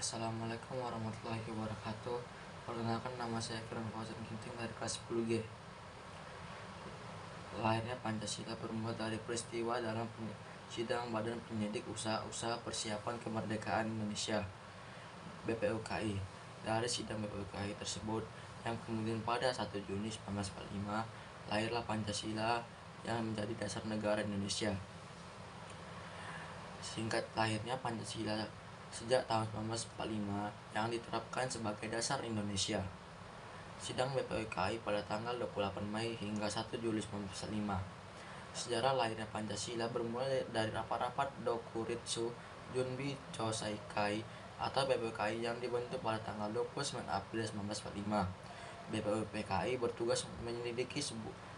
Assalamualaikum warahmatullahi wabarakatuh. Perkenalkan, nama saya Firman Fauzan Ginting dari kelas 10G. Lahirnya Pancasila bermula dari peristiwa dalam sidang Badan Penyidik Usaha-Usaha Persiapan Kemerdekaan Indonesia (BPUKI). Dari sidang BPUKI tersebut, yang kemudian pada 1 Juni 1945 lahirlah Pancasila yang menjadi dasar negara Indonesia. Singkat lahirnya Pancasila sejak tahun 1945 yang diterapkan sebagai dasar Indonesia. Sidang BPUKI pada tanggal 28 Mei hingga 1 Juli 1945. Sejarah lahirnya Pancasila bermula dari rapat-rapat Dokuritsu Junbi Choseikai atau BPUKI yang dibentuk pada tanggal 29 April 1945. BPUKI bertugas menyelidiki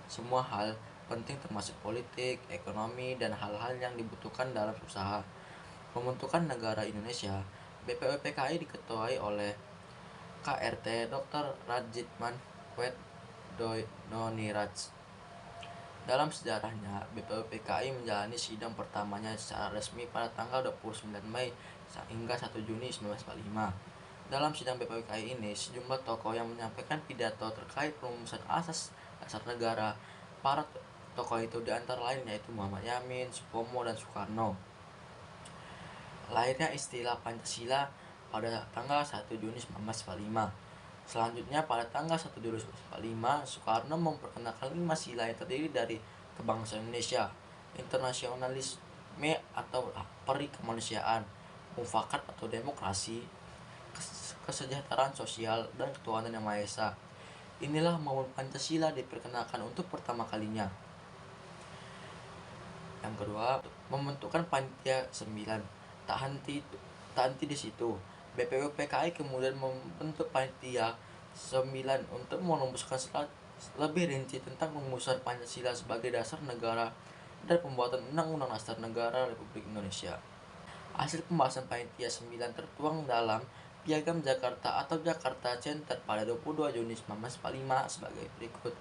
semua hal penting termasuk politik, ekonomi, dan hal-hal yang dibutuhkan dalam usaha pembentukan negara Indonesia. BPUPKI diketuai oleh KRT Dr. Radjidman Wedoniraj. Dalam sejarahnya, BPUPKI menjalani sidang pertamanya secara resmi pada tanggal 29 Mei hingga 1 Juni 1945. Dalam sidang BPUPKI ini, sejumlah tokoh yang menyampaikan pidato terkait perumusan asas dasar negara. Para tokoh itu diantara lain yaitu Muhammad Yamin, Supomo, dan Soekarno. Lahirnya istilah Pancasila pada tanggal 1 Juni 1945. Selanjutnya pada tanggal 1 Juli 1945, Soekarno memperkenalkan 5 sila yang terdiri dari kebangsaan Indonesia, internasionalisme atau peri kemanusiaan, mufakat atau demokrasi, kesejahteraan sosial, dan ketuhanan yang Maha Esa. Inilah momen Pancasila diperkenalkan untuk pertama kalinya. Yang kedua, membentukkan Panitia 9. Tak henti di situ. BPUPKI kemudian membentuk Panitia 9 untuk merumuskan lebih rinci tentang rumusan Pancasila sebagai dasar negara dan pembuatan Undang-Undang Dasar Negara Republik Indonesia. Hasil pembahasan Panitia 9 tertuang dalam Piagam Jakarta atau Jakarta Center pada 22 Juni 1945 sebagai berikut.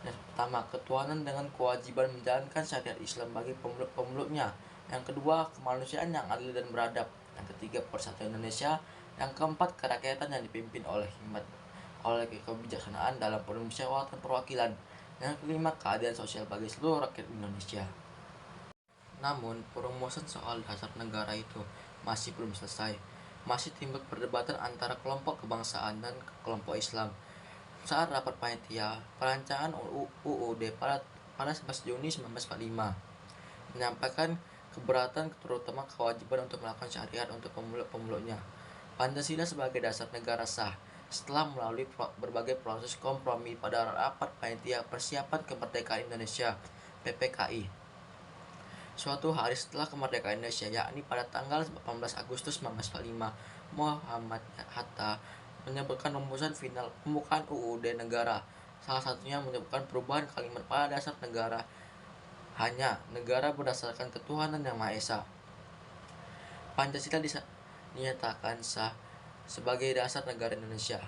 Yang pertama, ketuhanan dengan kewajiban menjalankan syariat Islam bagi pemeluknya. Yang kedua, kemanusiaan yang adil dan beradab. Yang ketiga, persatuan Indonesia. Yang keempat, kerakyatan yang dipimpin oleh hikmat, oleh kebijaksanaan dalam permusyawaratan perwakilan. Yang kelima, keadilan sosial bagi seluruh rakyat Indonesia. Namun, perumusan soal dasar negara itu masih belum selesai. Masih timbul perdebatan antara kelompok kebangsaan dan kelompok Islam. Saat rapat panitia perancangan UUD pada 11 Juni 1945 menyampaikan keberatan terutama kewajiban untuk melakukan syariat untuk pemeluknya. Pancasila sebagai dasar negara sah setelah melalui berbagai proses kompromi pada rapat panitia persiapan kemerdekaan Indonesia (PPKI). Suatu hari setelah kemerdekaan Indonesia, yakni pada tanggal 18 Agustus 1945, Muhammad Hatta menyebutkan rumusan final pembukaan UUD negara. Salah satunya menyebutkan perubahan kalimat pada dasar negara hanya negara berdasarkan ketuhanan yang Maha Esa. Pancasila dinyatakan sah sebagai dasar negara Indonesia.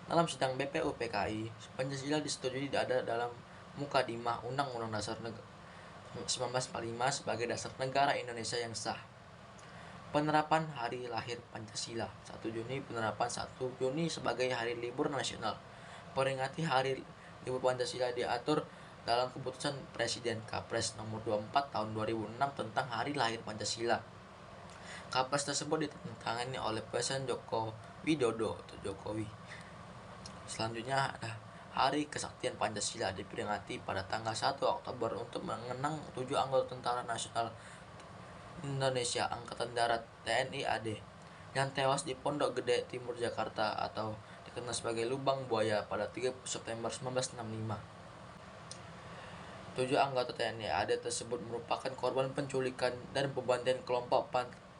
Dalam sidang BPUPKI, Pancasila disetujui ada dalam Mukadimah Undang-Undang Dasar 1945 sebagai dasar negara Indonesia yang sah. Penerapan hari lahir Pancasila 1 Juni. Penerapan 1 Juni sebagai hari libur nasional. Peringati hari libur Pancasila diatur dalam keputusan Presiden Kapres nomor 24 tahun 2006 tentang hari lahir Pancasila. Kapres tersebut ditandatangani oleh Presiden Joko Widodo atau Jokowi. Selanjutnya ada Hari Kesaktian Pancasila, diperingati pada tanggal 1 Oktober untuk mengenang 7 anggota Tentara Nasional Indonesia Angkatan Darat (TNI AD) yang tewas di Pondok Gede Timur Jakarta atau dikenal sebagai Lubang Buaya pada 30 September 1965. 7 anggota TNI AD tersebut merupakan korban penculikan dan pembantaian kelompok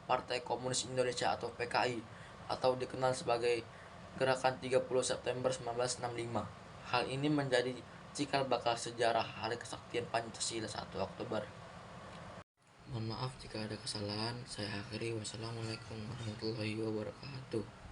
Partai Komunis Indonesia atau PKI atau dikenal sebagai Gerakan 30 September 1965. Hal ini menjadi cikal bakal sejarah Hari Kesaktian Pancasila 1 Oktober. Mohon maaf jika ada kesalahan. Saya akhiri. Wassalamualaikum warahmatullahi wabarakatuh.